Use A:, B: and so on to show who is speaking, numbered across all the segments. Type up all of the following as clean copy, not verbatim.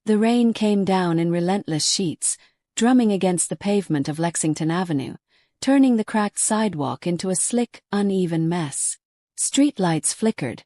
A: The rain came down in relentless sheets, drumming against the pavement of Lexington Avenue, turning the cracked sidewalk into a slick, uneven mess. Streetlights flickered,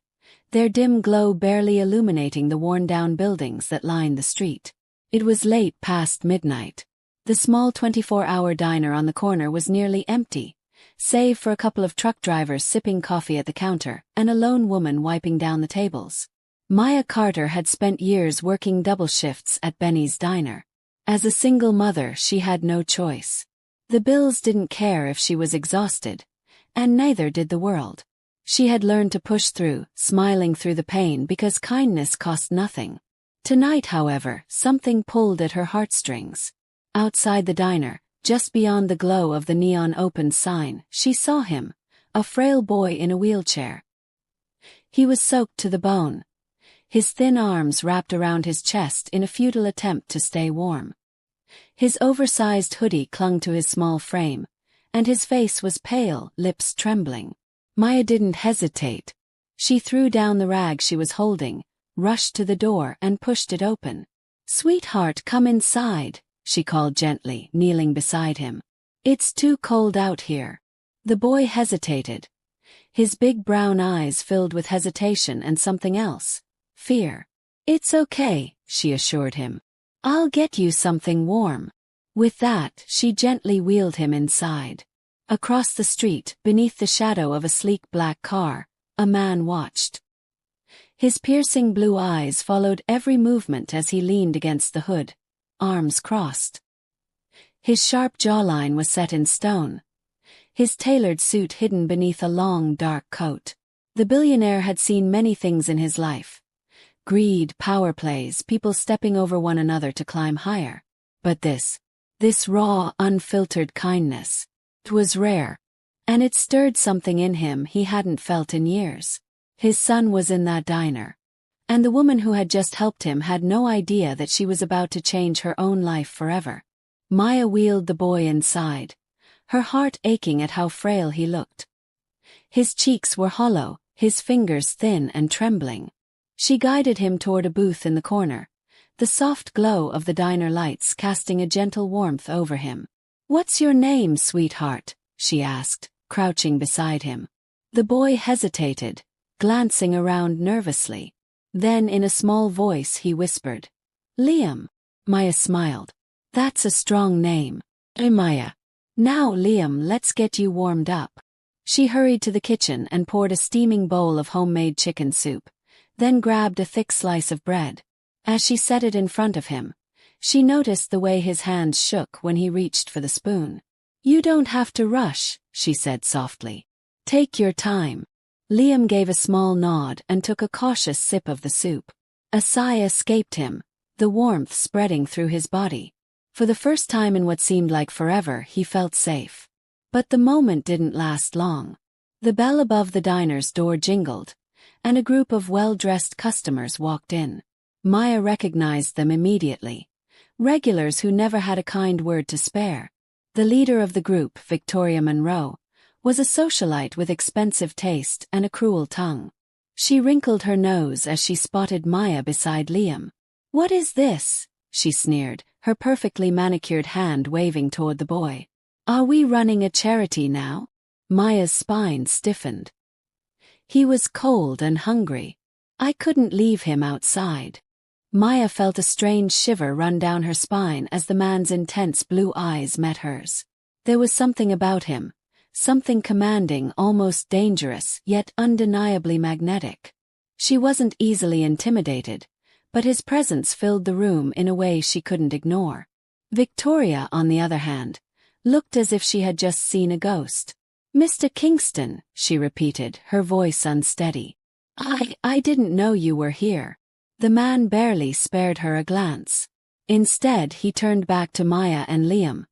A: their dim glow barely illuminating the worn-down buildings that lined the street. It was late past midnight. The small 24-hour diner on the corner was nearly empty, save for a couple of truck drivers sipping coffee at the counter and a lone woman wiping down the tables. Maya Carter had spent years working double shifts at Benny's diner. As a single mother, she had no choice. The bills didn't care if she was exhausted, and neither did the world. She had learned to push through, smiling through the pain because kindness cost nothing. Tonight, however, something pulled at her heartstrings. Outside the diner, just beyond the glow of the neon open sign, she saw him, a frail boy in a wheelchair. He was soaked to the bone, his thin arms wrapped around his chest in a futile attempt to stay warm. His oversized hoodie clung to his small frame, and his face was pale, lips trembling. Maya didn't hesitate. She threw down the rag she was holding, rushed to the door and pushed it open. "Sweetheart, come inside," she called gently, kneeling beside him. "It's too cold out here." The boy hesitated. His big brown eyes filled with hesitation and something else. Fear. "It's okay," she assured him. "I'll get you something warm." With that, she gently wheeled him inside. Across the street, beneath the shadow of a sleek black car, a man watched. His piercing blue eyes followed every movement as he leaned against the hood, arms crossed. His sharp jawline was set in stone, his tailored suit hidden beneath a long, dark coat. The billionaire had seen many things in his life. Greed, power plays, people stepping over one another to climb higher. But this raw, unfiltered kindness, it was rare, and it stirred something in him he hadn't felt in years. His son was in that diner, and the woman who had just helped him had no idea that she was about to change her own life forever. Maya wheeled the boy inside, her heart aching at how frail he looked. His cheeks were hollow, his fingers thin and trembling. She guided him toward a booth in the corner, the soft glow of the diner lights casting a gentle warmth over him. "What's your name, sweetheart?" she asked, crouching beside him. The boy hesitated, glancing around nervously. Then in a small voice he whispered, "Liam." Maya smiled. "That's a strong name." Maya. "Now, Liam, let's get you warmed up." She hurried to the kitchen and poured a steaming bowl of homemade chicken soup, then grabbed a thick slice of bread. As she set it in front of him, she noticed the way his hands shook when he reached for the spoon. "You don't have to rush," she said softly. "Take your time." Liam gave a small nod and took a cautious sip of the soup. A sigh escaped him, the warmth spreading through his body. For the first time in what seemed like forever, he felt safe. But the moment didn't last long. The bell above the diner's door jingled, and a group of well-dressed customers walked in. Maya recognized them immediately. Regulars who never had a kind word to spare. The leader of the group, Victoria Monroe, was a socialite with expensive taste and a cruel tongue. She wrinkled her nose as she spotted Maya beside Liam. "What is this?" she sneered, her perfectly manicured hand waving toward the boy. "Are we running a charity now?" Maya's spine stiffened. He was cold and hungry. I couldn't leave him outside. Maya felt a strange shiver run down her spine as the man's intense blue eyes met hers. There was something about him, something commanding, almost dangerous, yet undeniably magnetic. She wasn't easily intimidated, but his presence filled the room in a way she couldn't ignore. Victoria, on the other hand, looked as if she had just seen a ghost. "Mr. Kingston," she repeated, her voice unsteady. I didn't know you were here." The man barely spared her a glance. Instead, he turned back to Maya and Liam,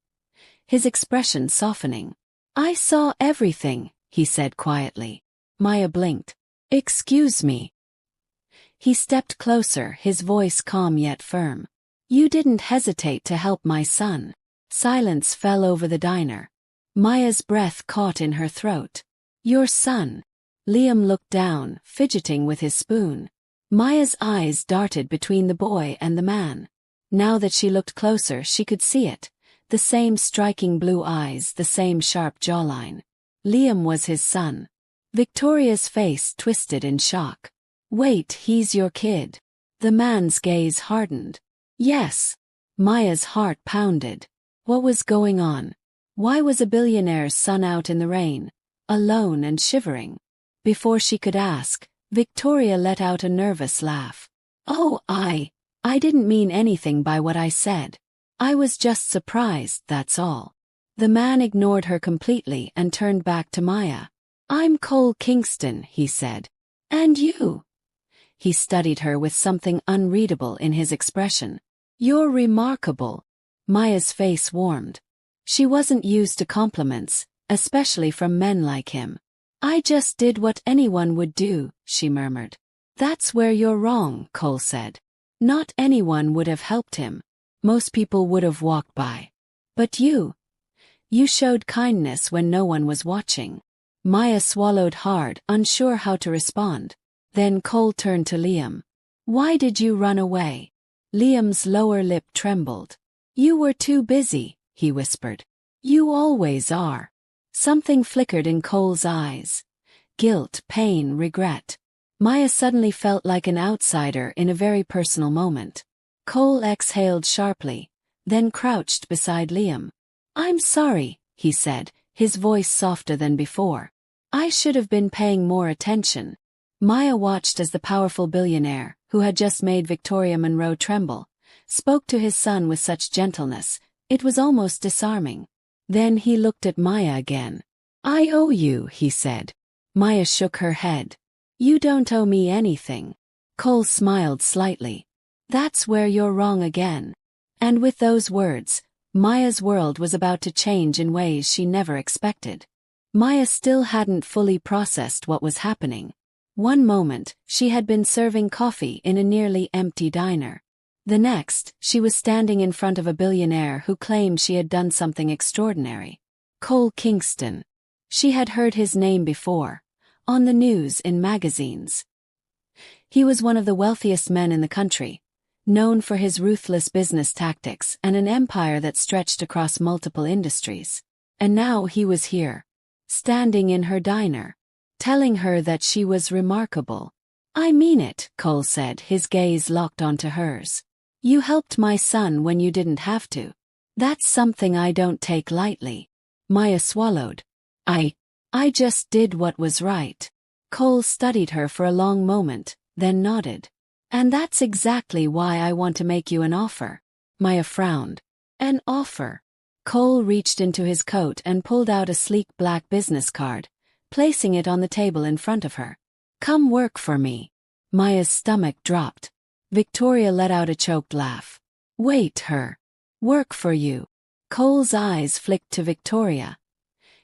A: his expression softening. "I saw everything," he said quietly. Maya blinked. "Excuse me." He stepped closer, his voice calm yet firm. "You didn't hesitate to help my son." Silence fell over the diner. Maya's breath caught in her throat. "Your son." Liam looked down, fidgeting with his spoon. Maya's eyes darted between the boy and the man. Now that she looked closer, she could see it. The same striking blue eyes, the same sharp jawline. Liam was his son. Victoria's face twisted in shock. Wait, he's your kid. The man's gaze hardened. Yes. Maya's heart pounded. What was going on? Why was a billionaire's son out in the rain, alone and shivering? Before she could ask, Victoria let out a nervous laugh. Oh, I didn't mean anything by what I said. I was just surprised, that's all. The man ignored her completely and turned back to Maya. I'm Cole Kingston, he said. And you? He studied her with something unreadable in his expression. You're remarkable. Maya's face warmed. She wasn't used to compliments, especially from men like him. I just did what anyone would do, she murmured. That's where you're wrong, Cole said. Not anyone would have helped him. Most people would have walked by. But you showed kindness when no one was watching. Maya swallowed hard, unsure how to respond. Then Cole turned to Liam. Why did you run away? Liam's lower lip trembled. You were too busy, he whispered. You always are. Something flickered in Cole's eyes. Guilt, pain, regret. Maya suddenly felt like an outsider in a very personal moment. Cole exhaled sharply, then crouched beside Liam. I'm sorry, he said, his voice softer than before. I should have been paying more attention. Maya watched as the powerful billionaire, who had just made Victoria Monroe tremble, spoke to his son with such gentleness, it was almost disarming. Then he looked at Maya again. I owe you, he said. Maya shook her head. You don't owe me anything. Cole smiled slightly. That's where you're wrong again. And with those words, Maya's world was about to change in ways she never expected. Maya still hadn't fully processed what was happening. One moment, she had been serving coffee in a nearly empty diner. The next, she was standing in front of a billionaire who claimed she had done something extraordinary. Cole Kingston. She had heard his name before, on the news, in magazines. He was one of the wealthiest men in the country, known for his ruthless business tactics and an empire that stretched across multiple industries. And now he was here, standing in her diner, telling her that she was remarkable. I mean it, Cole said, his gaze locked onto hers. You helped my son when you didn't have to. That's something I don't take lightly. Maya swallowed. I just did what was right. Cole studied her for a long moment, then nodded. And that's exactly why I want to make you an offer. Maya frowned. An offer? Cole reached into his coat and pulled out a sleek black business card, placing it on the table in front of her. Come work for me. Maya's stomach dropped. Victoria let out a choked laugh. Wait, her. Work for you. Cole's eyes flicked to Victoria,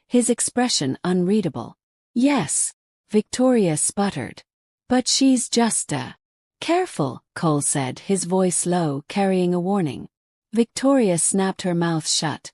A: his expression unreadable. Yes, Victoria sputtered. But she's just a... Careful, Cole said, his voice low, carrying a warning. Victoria snapped her mouth shut,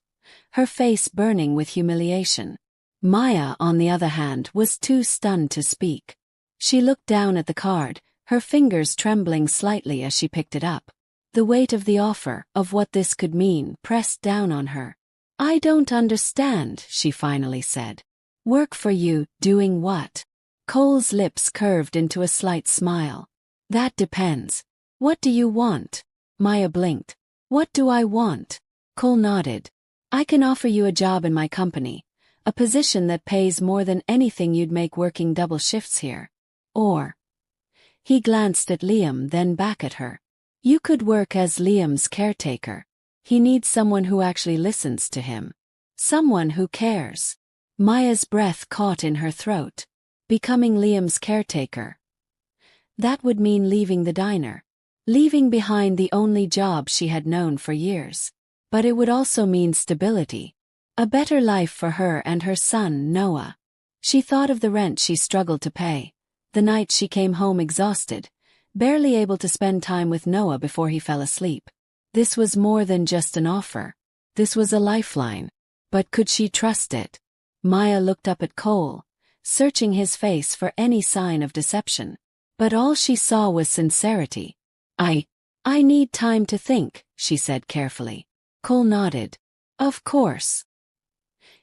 A: her face burning with humiliation. Maya, on the other hand, was too stunned to speak. She looked down at the card, her fingers trembling slightly as she picked it up. The weight of the offer, of what this could mean, pressed down on her. I don't understand, she finally said. Work for you, doing what? Cole's lips curved into a slight smile. That depends. What do you want? Maya blinked. What do I want? Cole nodded. I can offer you a job in my company, a position that pays more than anything you'd make working double shifts here. Or... He glanced at Liam, then back at her. You could work as Liam's caretaker. He needs someone who actually listens to him. Someone who cares. Maya's breath caught in her throat. Becoming Liam's caretaker. That would mean leaving the diner. Leaving behind the only job she had known for years. But it would also mean stability. A better life for her and her son, Noah. She thought of the rent she struggled to pay. The night she came home exhausted, barely able to spend time with Noah before he fell asleep. This was more than just an offer. This was a lifeline. But could she trust it? Maya looked up at Cole, searching his face for any sign of deception. But all she saw was sincerity. I need time to think, she said carefully. Cole nodded. Of course.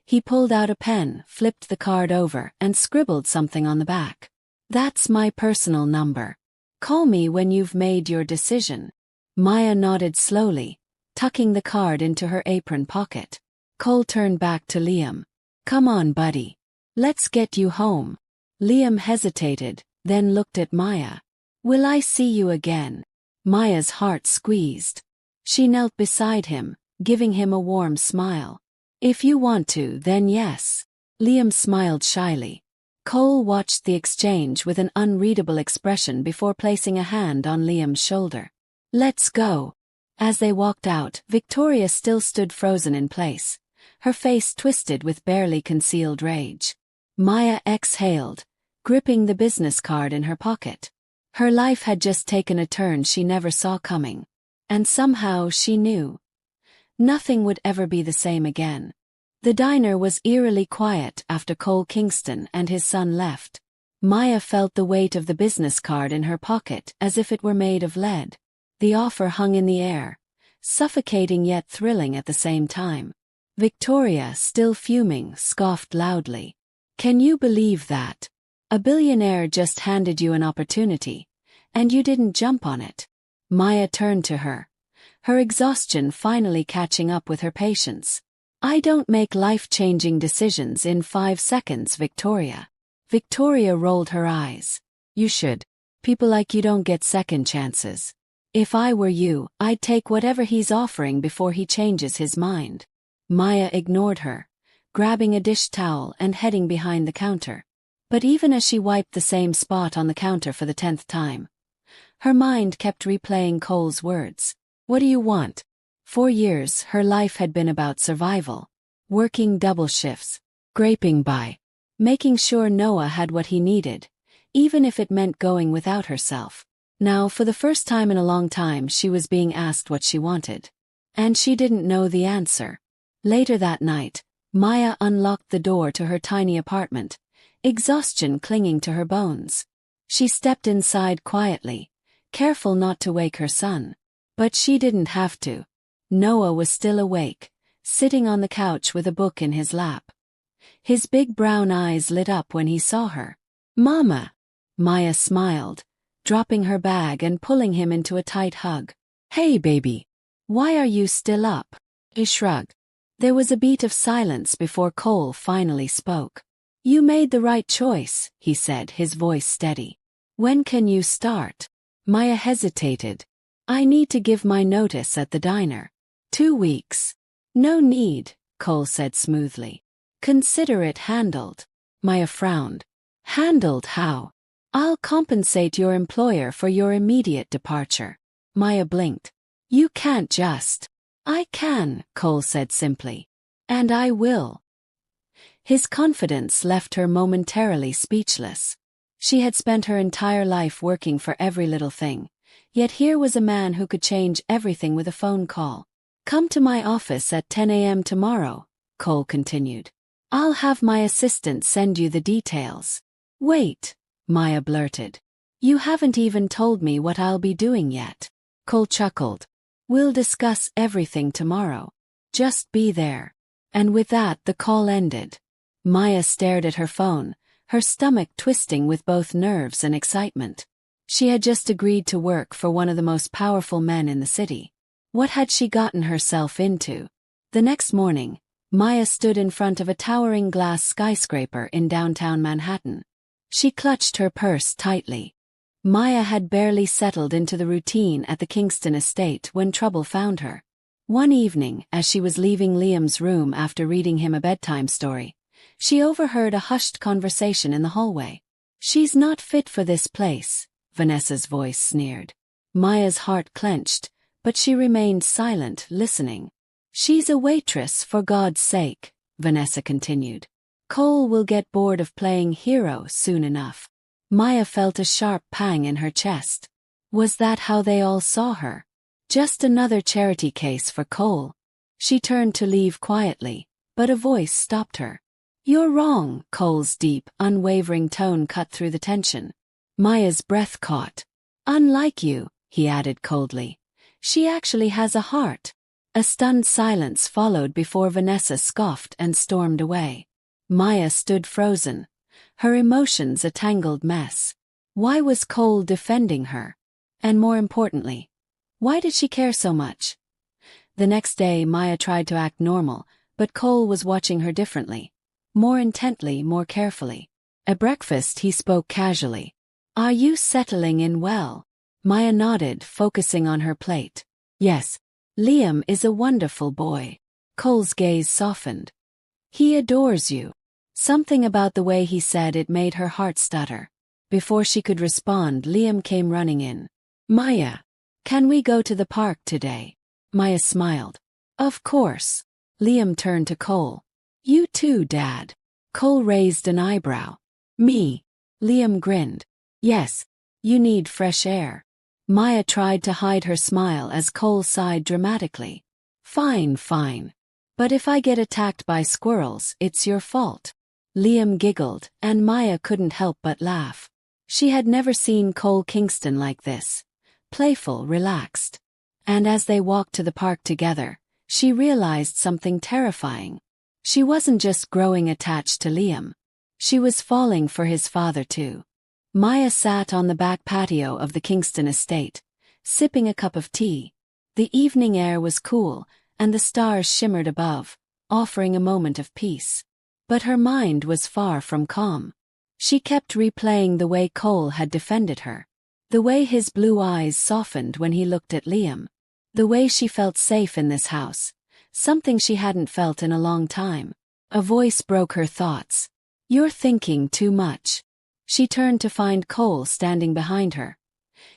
A: He pulled out a pen, flipped the card over, and scribbled something on the back. That's my personal number. Call me when you've made your decision. Maya nodded slowly, tucking the card into her apron pocket. Cole turned back to Liam. Come on, buddy. Let's get you home. Liam hesitated, then looked at Maya. Will I see you again? Maya's heart squeezed. She knelt beside him, giving him a warm smile. If you want to, then yes. Liam smiled shyly. Cole watched the exchange with an unreadable expression before placing a hand on Liam's shoulder. Let's go. As they walked out, Victoria still stood frozen in place, her face twisted with barely concealed rage. Maya exhaled, gripping the business card in her pocket. Her life had just taken a turn she never saw coming. And somehow she knew. Nothing would ever be the same again. The diner was eerily quiet after Cole Kingston and his son left. Maya felt the weight of the business card in her pocket as if it were made of lead. The offer hung in the air, suffocating yet thrilling at the same time. Victoria, still fuming, scoffed loudly. Can you believe that? A billionaire just handed you an opportunity, and you didn't jump on it. Maya turned to her, her exhaustion finally catching up with her patience. I don't make life-changing decisions in 5 seconds, Victoria. Victoria rolled her eyes. You should. People like you don't get second chances. If I were you, I'd take whatever he's offering before he changes his mind. Maya ignored her, grabbing a dish towel and heading behind the counter. But even as she wiped the same spot on the counter for the 10th time, her mind kept replaying Cole's words. What do you want? For years, her life had been about survival. Working double shifts, scraping by, making sure Noah had what he needed, even if it meant going without herself. Now, for the first time in a long time, she was being asked what she wanted. And she didn't know the answer. Later that night, Maya unlocked the door to her tiny apartment, exhaustion clinging to her bones. She stepped inside quietly, careful not to wake her son. But she didn't have to. Noah was still awake, sitting on the couch with a book in his lap. His big brown eyes lit up when he saw her. Mama! Maya smiled, dropping her bag and pulling him into a tight hug. Hey, baby. Why are you still up? He shrugged. There was a beat of silence before Cole finally spoke. You made the right choice, he said, his voice steady. When can you start? Maya hesitated. I need to give my notice at the diner. 2 weeks. No need, Cole said smoothly. Consider it handled. Maya frowned. Handled how? I'll compensate your employer for your immediate departure. Maya blinked. You can't just. I can, Cole said simply. And I will. His confidence left her momentarily speechless. She had spent her entire life working for every little thing. Yet here was a man who could change everything with a phone call. Come to my office at 10 a.m. tomorrow, Cole continued. I'll have my assistant send you the details. Wait, Maya blurted. You haven't even told me what I'll be doing yet. Cole chuckled. We'll discuss everything tomorrow. Just be there. And with that, the call ended. Maya stared at her phone, her stomach twisting with both nerves and excitement. She had just agreed to work for one of the most powerful men in the city. What had she gotten herself into? The next morning, Maya stood in front of a towering glass skyscraper in downtown Manhattan. She clutched her purse tightly. Maya had barely settled into the routine at the Kingston estate when trouble found her. One evening, as she was leaving Liam's room after reading him a bedtime story, she overheard a hushed conversation in the hallway. She's not fit for this place, Vanessa's voice sneered. Maya's heart clenched, but she remained silent, listening. She's a waitress, for God's sake, Vanessa continued. Cole will get bored of playing hero soon enough. Maya felt a sharp pang in her chest. Was that how they all saw her? Just another charity case for Cole. She turned to leave quietly, but a voice stopped her. You're wrong, Cole's deep, unwavering tone cut through the tension. Maya's breath caught. Unlike you, he added coldly. She actually has a heart. A stunned silence followed before Vanessa scoffed and stormed away. Maya stood frozen, her emotions a tangled mess. Why was Cole defending her? And more importantly, why did she care so much? The next day Maya tried to act normal, but Cole was watching her differently. More intently, more carefully. At breakfast he spoke casually. "Are you settling in well?" Maya nodded, focusing on her plate. "Yes. Liam is a wonderful boy." Cole's gaze softened. "He adores you." Something about the way he said it made her heart stutter. Before she could respond, Liam came running in. "Maya, can we go to the park today?" Maya smiled. "Of course." Liam turned to Cole. "You too, Dad." Cole raised an eyebrow. "Me?" Liam grinned. "Yes. You need fresh air." Maya tried to hide her smile as Cole sighed dramatically. "Fine, fine. But if I get attacked by squirrels, it's your fault." Liam giggled, and Maya couldn't help but laugh. She had never seen Cole Kingston like this. Playful, relaxed. And as they walked to the park together, she realized something terrifying. She wasn't just growing attached to Liam. She was falling for his father too. Maya sat on the back patio of the Kingston estate, sipping a cup of tea. The evening air was cool, and the stars shimmered above, offering a moment of peace. But her mind was far from calm. She kept replaying the way Cole had defended her. The way his blue eyes softened when he looked at Liam. The way she felt safe in this house, something she hadn't felt in a long time. A voice broke her thoughts. "You're thinking too much." She turned to find Cole standing behind her,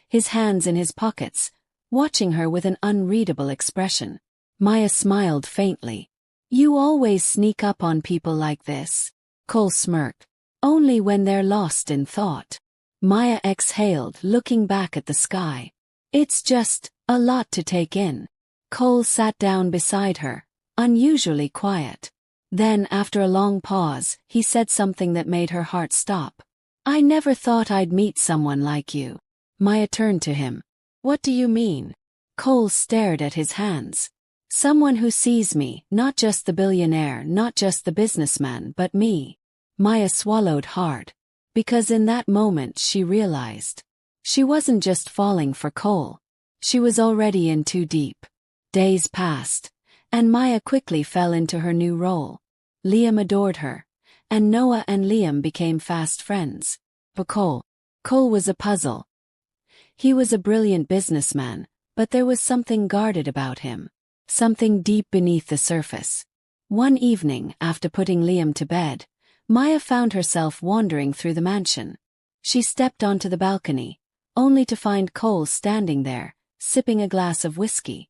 A: his hands in his pockets, watching her with an unreadable expression. Maya smiled faintly. "You always sneak up on people like this." Cole smirked. "Only when they're lost in thought." Maya exhaled, looking back at the sky. "It's just a lot to take in." Cole sat down beside her, unusually quiet. Then, after a long pause, he said something that made her heart stop. "I never thought I'd meet someone like you." Maya turned to him. "What do you mean?" Cole stared at his hands. "Someone who sees me, not just the billionaire, not just the businessman, but me." Maya swallowed hard. Because in that moment she realized. She wasn't just falling for Cole. She was already in too deep. Days passed, and Maya quickly fell into her new role. Liam adored her, and Noah and Liam became fast friends. But Cole was a puzzle. He was a brilliant businessman, but there was something guarded about him. Something deep beneath the surface. One evening, after putting Liam to bed, Maya found herself wandering through the mansion. She stepped onto the balcony, only to find Cole standing there, sipping a glass of whiskey.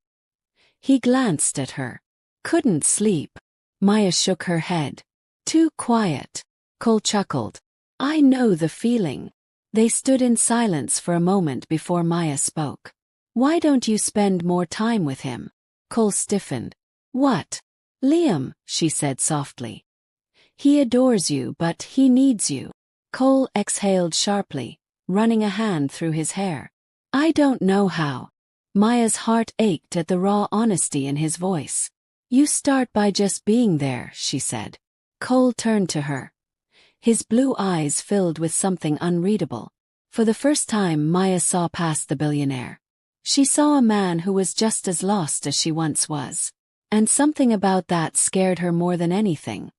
A: He glanced at her. "Couldn't sleep." Maya shook her head. "Too quiet." Cole chuckled. "I know the feeling." They stood in silence for a moment before Maya spoke. "Why don't you spend more time with him?" Cole stiffened. "What?" "Liam," she said softly. "He adores you, but he needs you." Cole exhaled sharply, running a hand through his hair. "I don't know how." Maya's heart ached at the raw honesty in his voice. "You start by just being there," she said. Cole turned to her. His blue eyes filled with something unreadable. For the first time Maya saw past the billionaire. She saw a man who was just as lost as she once was. And something about that scared her more than anything.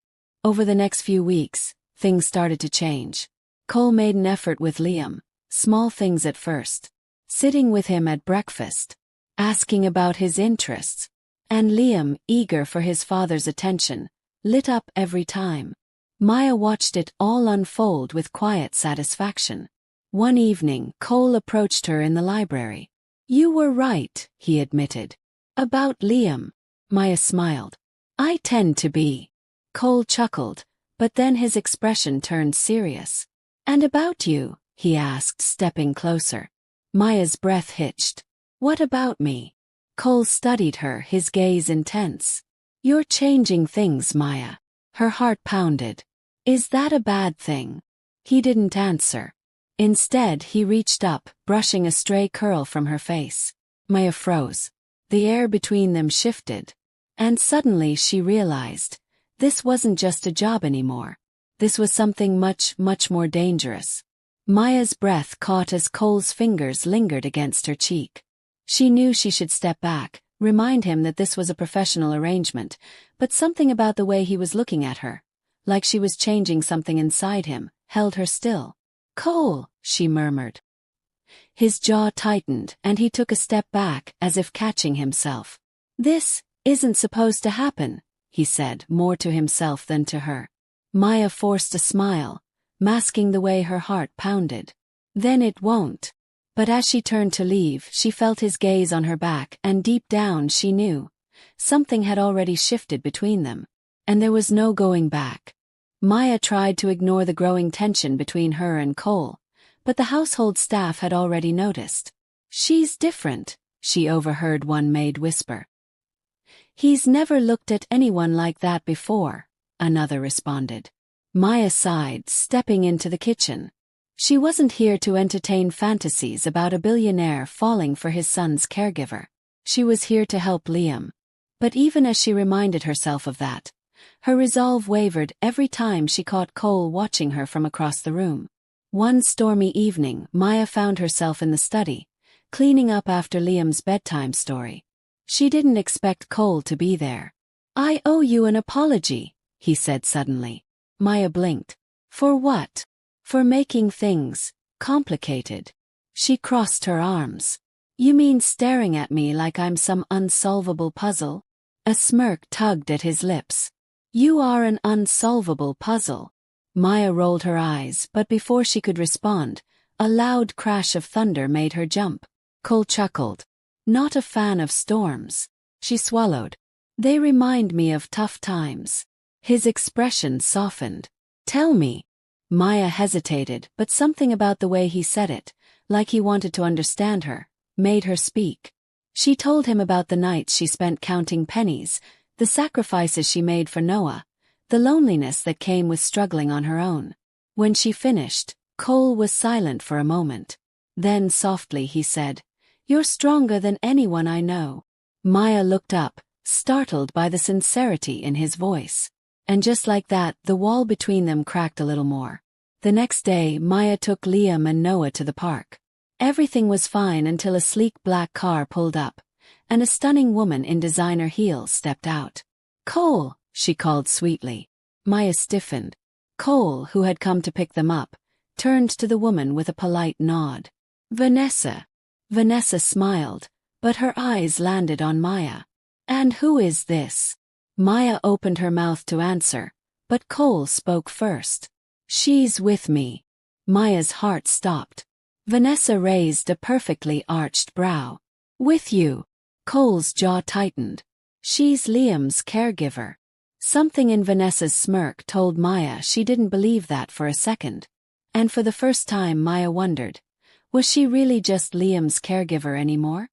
A: Over the next few weeks, things started to change. Cole made an effort with Liam, small things at first. Sitting with him at breakfast, asking about his interests. And Liam, eager for his father's attention, lit up every time. Maya watched it all unfold with quiet satisfaction. One evening, Cole approached her in the library. "You were right," he admitted. "About Liam." Maya smiled. "I tend to be." Cole chuckled, but then his expression turned serious. "And about you?" he asked, stepping closer. Maya's breath hitched. "What about me?" Cole studied her, his gaze intense. "You're changing things, Maya." Her heart pounded. "Is that a bad thing?" He didn't answer. Instead, he reached up, brushing a stray curl from her face. Maya froze. The air between them shifted. And suddenly she realized, this wasn't just a job anymore. This was something much, much more dangerous. Maya's breath caught as Cole's fingers lingered against her cheek. She knew she should step back, remind him that this was a professional arrangement, but something about the way he was looking at her, like she was changing something inside him, held her still. "Cole," she murmured. His jaw tightened and he took a step back as if catching himself. "This isn't supposed to happen," he said, more to himself than to her. Maya forced a smile, masking the way her heart pounded. "Then it won't." But as she turned to leave, she felt his gaze on her back, and deep down she knew something had already shifted between them, and there was no going back. Maya tried to ignore the growing tension between her and Cole, but the household staff had already noticed. "She's different," she overheard one maid whisper. "He's never looked at anyone like that before," another responded. Maya sighed, stepping into the kitchen. She wasn't here to entertain fantasies about a billionaire falling for his son's caregiver. She was here to help Liam. But even as she reminded herself of that, her resolve wavered every time she caught Cole watching her from across the room. One stormy evening, Maya found herself in the study, cleaning up after Liam's bedtime story. She didn't expect Cole to be there. "I owe you an apology," he said suddenly. Maya blinked. "For what?" "For making things complicated." She crossed her arms. "You mean staring at me like I'm some unsolvable puzzle?" A smirk tugged at his lips. "You are an unsolvable puzzle." Maya rolled her eyes, but before she could respond, a loud crash of thunder made her jump. Cole chuckled. "Not a fan of storms." She swallowed. "They remind me of tough times." His expression softened. "Tell me." Maya hesitated, but something about the way he said it, like he wanted to understand her, made her speak. She told him about the nights she spent counting pennies, the sacrifices she made for Noah, the loneliness that came with struggling on her own. When she finished, Cole was silent for a moment. Then softly he said, "You're stronger than anyone I know." Maya looked up, startled by the sincerity in his voice. And just like that, the wall between them cracked a little more. The next day, Maya took Liam and Noah to the park. Everything was fine until a sleek black car pulled up, and a stunning woman in designer heels stepped out. "Cole," she called sweetly. Maya stiffened. Cole, who had come to pick them up, turned to the woman with a polite nod. "Vanessa." Vanessa smiled, but her eyes landed on Maya. "And who is this?" Maya opened her mouth to answer, but Cole spoke first. "She's with me." Maya's heart stopped. Vanessa raised a perfectly arched brow. "With you?" Cole's jaw tightened. "She's Liam's caregiver." Something in Vanessa's smirk told Maya she didn't believe that for a second. And for the first time Maya wondered, was she really just Liam's caregiver anymore?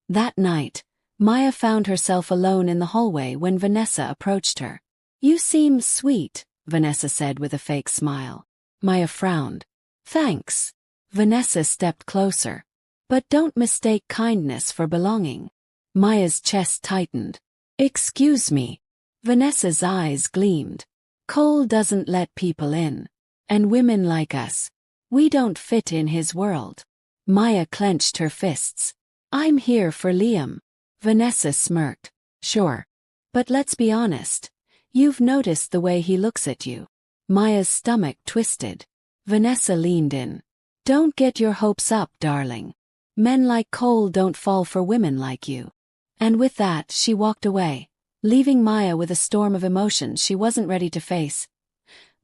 A: That night, Maya found herself alone in the hallway when Vanessa approached her. "You seem sweet," Vanessa said with a fake smile. Maya frowned. "Thanks." Vanessa stepped closer. "But don't mistake kindness for belonging." Maya's chest tightened. "Excuse me." Vanessa's eyes gleamed. "Cole doesn't let people in. And women like us, we don't fit in his world." Maya clenched her fists. "I'm here for Liam." Vanessa smirked. "Sure. But let's be honest. You've noticed the way he looks at you." Maya's stomach twisted. Vanessa leaned in. "Don't get your hopes up, darling. Men like Cole don't fall for women like you." And with that she walked away, leaving Maya with a storm of emotions she wasn't ready to face.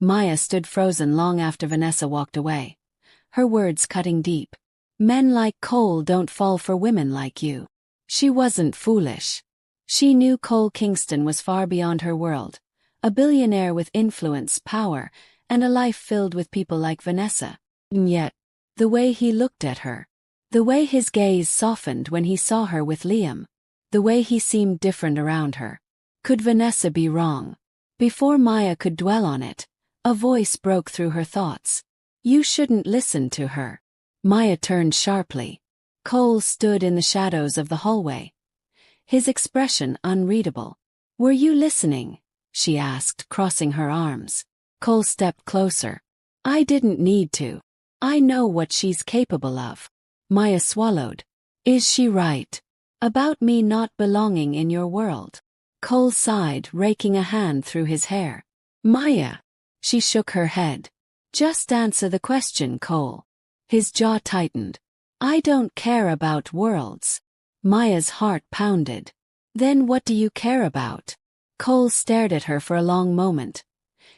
A: Maya stood frozen long after Vanessa walked away, her words cutting deep. Men like Cole don't fall for women like you. She wasn't foolish. She knew Cole Kingston was far beyond her world, a billionaire with influence, power, and a life filled with people like Vanessa. And yet, the way he looked at her, the way his gaze softened when he saw her with Liam, the way he seemed different around her. Could Vanessa be wrong? Before Maya could dwell on it, a voice broke through her thoughts. "You shouldn't listen to her." Maya turned sharply. Cole stood in the shadows of the hallway, his expression unreadable. "Were you listening?" she asked, crossing her arms. Cole stepped closer. "I didn't need to. I know what she's capable of." Maya swallowed. "Is she right? About me not belonging in your world?" Cole sighed, raking a hand through his hair. "Maya." She shook her head. "Just answer the question, Cole." His jaw tightened. "I don't care about worlds." Maya's heart pounded. "Then what do you care about?" Cole stared at her for a long moment,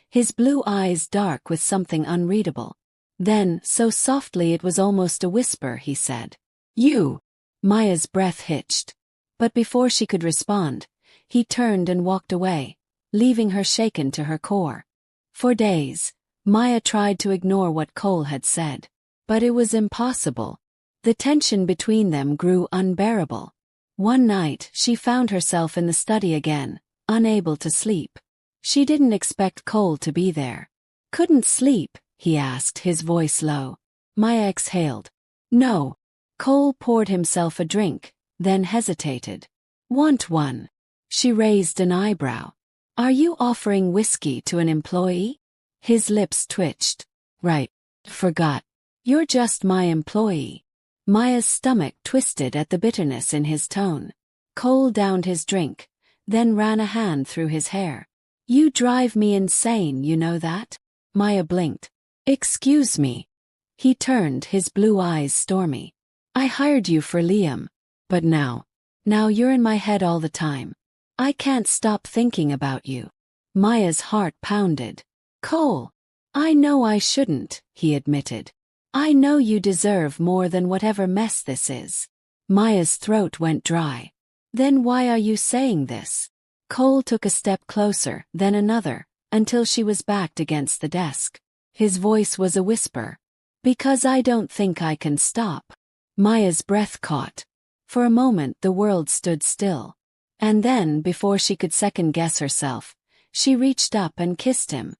A: his blue eyes dark with something unreadable. Then, so softly it was almost a whisper, he said, "You." Maya's breath hitched. But before she could respond, he turned and walked away, leaving her shaken to her core. For days, Maya tried to ignore what Cole had said. But it was impossible. The tension between them grew unbearable. One night, she found herself in the study again, unable to sleep. She didn't expect Cole to be there. "Couldn't sleep?" he asked, his voice low. Maya exhaled. "No." Cole poured himself a drink, then hesitated. "Want one?" She raised an eyebrow. "Are you offering whiskey to an employee?" His lips twitched. "Right. Forgot. You're just my employee." Maya's stomach twisted at the bitterness in his tone. Cole downed his drink, then ran a hand through his hair. "You drive me insane, you know that?" Maya blinked. "Excuse me." He turned, his blue eyes stormy. "I hired you for Liam. But now you're in my head all the time. I can't stop thinking about you." Maya's heart pounded. "Cole, I know I shouldn't," he admitted. "I know you deserve more than whatever mess this is." Maya's throat went dry. "Then why are you saying this?" Cole took a step closer, then another, until she was backed against the desk. His voice was a whisper. "Because I don't think I can stop." Maya's breath caught. For a moment the world stood still. And then, before she could second-guess herself, she reached up and kissed him.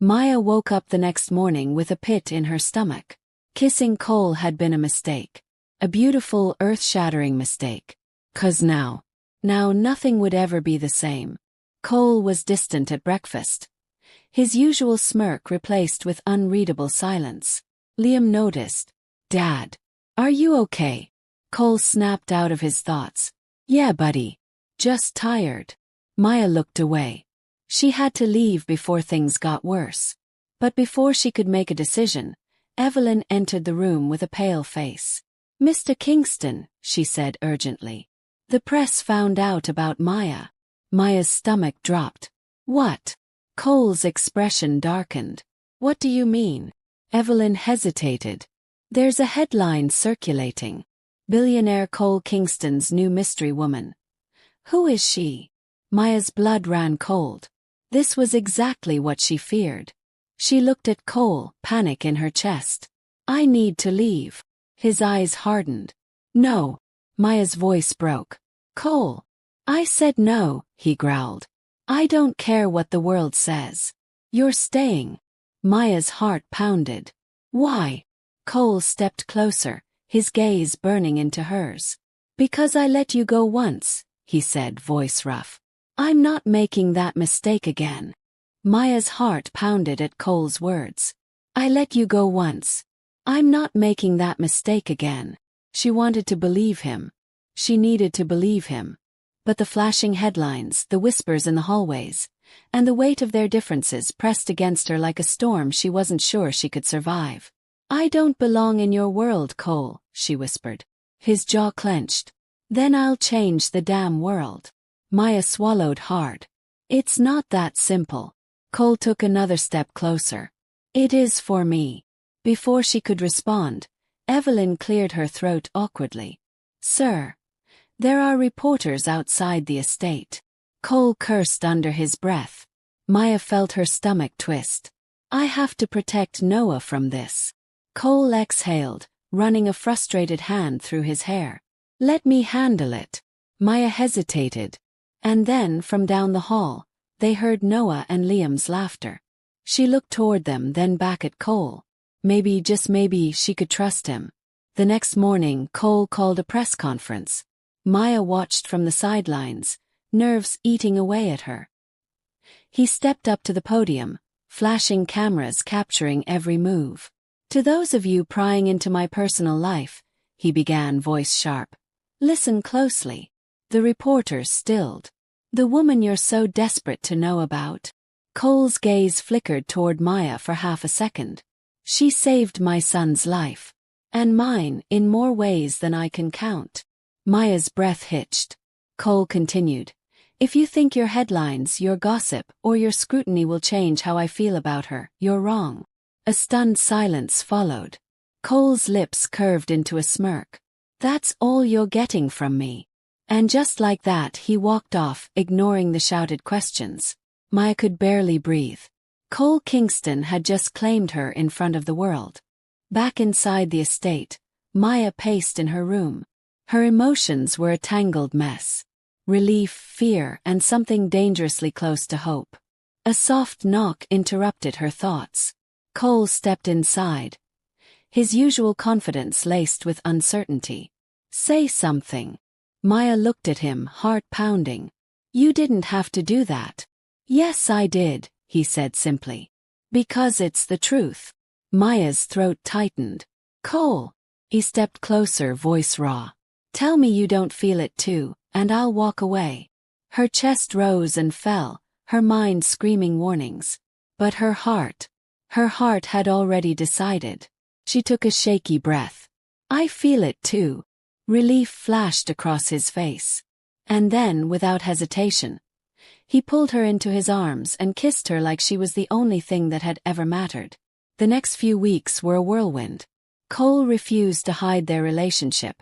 A: Maya woke up the next morning with a pit in her stomach. Kissing Cole had been a mistake. A beautiful, earth-shattering mistake. 'Cause now nothing would ever be the same. Cole was distant at breakfast, his usual smirk replaced with unreadable silence. Liam noticed. "Dad, are you okay?" Cole snapped out of his thoughts. "Yeah, buddy. Just tired." Maya looked away. She had to leave before things got worse. But before she could make a decision, Evelyn entered the room with a pale face. "Mr. Kingston," she said urgently. "The press found out about Maya." Maya's stomach dropped. "What?" Cole's expression darkened. "What do you mean?" Evelyn hesitated. "There's a headline circulating. Billionaire Cole Kingston's new mystery woman." "Who is she?" Maya's blood ran cold. This was exactly what she feared. She looked at Cole, panic in her chest. "I need to leave." His eyes hardened. "No." Maya's voice broke. "Cole." "I said no," he growled. "I don't care what the world says. You're staying." Maya's heart pounded. "Why?" Cole stepped closer, his gaze burning into hers. "Because I let you go once," he said, voice rough. "I'm not making that mistake again." Maya's heart pounded at Cole's words. "I let you go once. I'm not making that mistake again." She wanted to believe him. She needed to believe him. But the flashing headlines, the whispers in the hallways, and the weight of their differences pressed against her like a storm she wasn't sure she could survive. "I don't belong in your world, Cole," she whispered. His jaw clenched. "Then I'll change the damn world." Maya swallowed hard. "It's not that simple." Cole took another step closer. "It is for me." Before she could respond, Evelyn cleared her throat awkwardly. "Sir, there are reporters outside the estate." Cole cursed under his breath. Maya felt her stomach twist. "I have to protect Noah from this." Cole exhaled, running a frustrated hand through his hair. "Let me handle it." Maya hesitated. And then, from down the hall, they heard Noah and Liam's laughter. She looked toward them, then back at Cole. Maybe, just maybe, she could trust him. The next morning, Cole called a press conference. Maya watched from the sidelines, nerves eating away at her. He stepped up to the podium, flashing cameras capturing every move. "To those of you prying into my personal life," he began, voice sharp, "listen closely." The reporters stilled. "The woman you're so desperate to know about?" Cole's gaze flickered toward Maya for half a second. "She saved my son's life. And mine, in more ways than I can count." Maya's breath hitched. Cole continued, "If you think your headlines, your gossip, or your scrutiny will change how I feel about her, you're wrong." A stunned silence followed. Cole's lips curved into a smirk. "That's all you're getting from me." And just like that he walked off, ignoring the shouted questions. Maya could barely breathe. Cole Kingston had just claimed her in front of the world. Back inside the estate, Maya paced in her room. Her emotions were a tangled mess. Relief, fear, and something dangerously close to hope. A soft knock interrupted her thoughts. Cole stepped inside, his usual confidence laced with uncertainty. "Say something." Maya looked at him, heart pounding. "You didn't have to do that." "Yes, I did," he said simply. "Because it's the truth." Maya's throat tightened. "Cole." He stepped closer, voice raw. "Tell me you don't feel it too, and I'll walk away." Her chest rose and fell, her mind screaming warnings. But her heart had already decided. She took a shaky breath. "I feel it too." Relief flashed across his face. And then, without hesitation, he pulled her into his arms and kissed her like she was the only thing that had ever mattered. The next few weeks were a whirlwind. Cole refused to hide their relationship,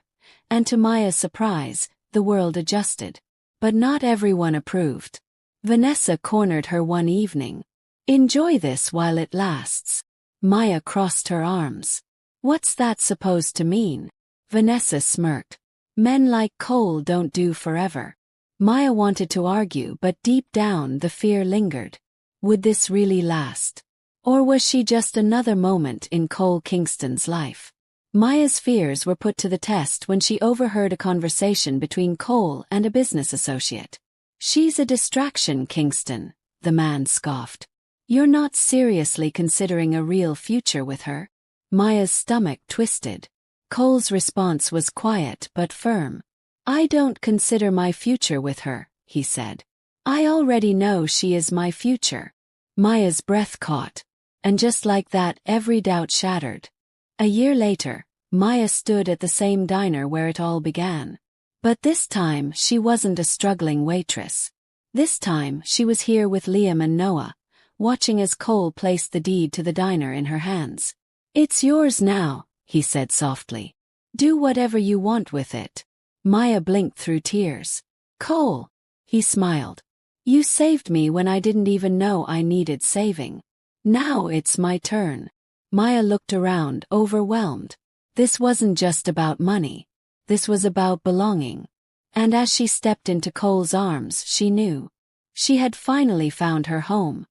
A: and to Maya's surprise, the world adjusted. But not everyone approved. Vanessa cornered her one evening. "Enjoy this while it lasts." Maya crossed her arms. "What's that supposed to mean?" Vanessa smirked. "Men like Cole don't do forever." Maya wanted to argue, but deep down the fear lingered. Would this really last? Or was she just another moment in Cole Kingston's life? Maya's fears were put to the test when she overheard a conversation between Cole and a business associate. "She's a distraction, Kingston," the man scoffed. "You're not seriously considering a real future with her?" Maya's stomach twisted. Cole's response was quiet but firm. "I don't consider my future with her," he said. "I already know she is my future." Maya's breath caught. And just like that, every doubt shattered. A year later, Maya stood at the same diner where it all began. But this time, she wasn't a struggling waitress. This time, she was here with Liam and Noah, watching as Cole placed the deed to the diner in her hands. "It's yours now," he said softly. "Do whatever you want with it." Maya blinked through tears. "Cole," he smiled. "You saved me when I didn't even know I needed saving. Now it's my turn." Maya looked around, overwhelmed. This wasn't just about money. This was about belonging. And as she stepped into Cole's arms, she knew. She had finally found her home.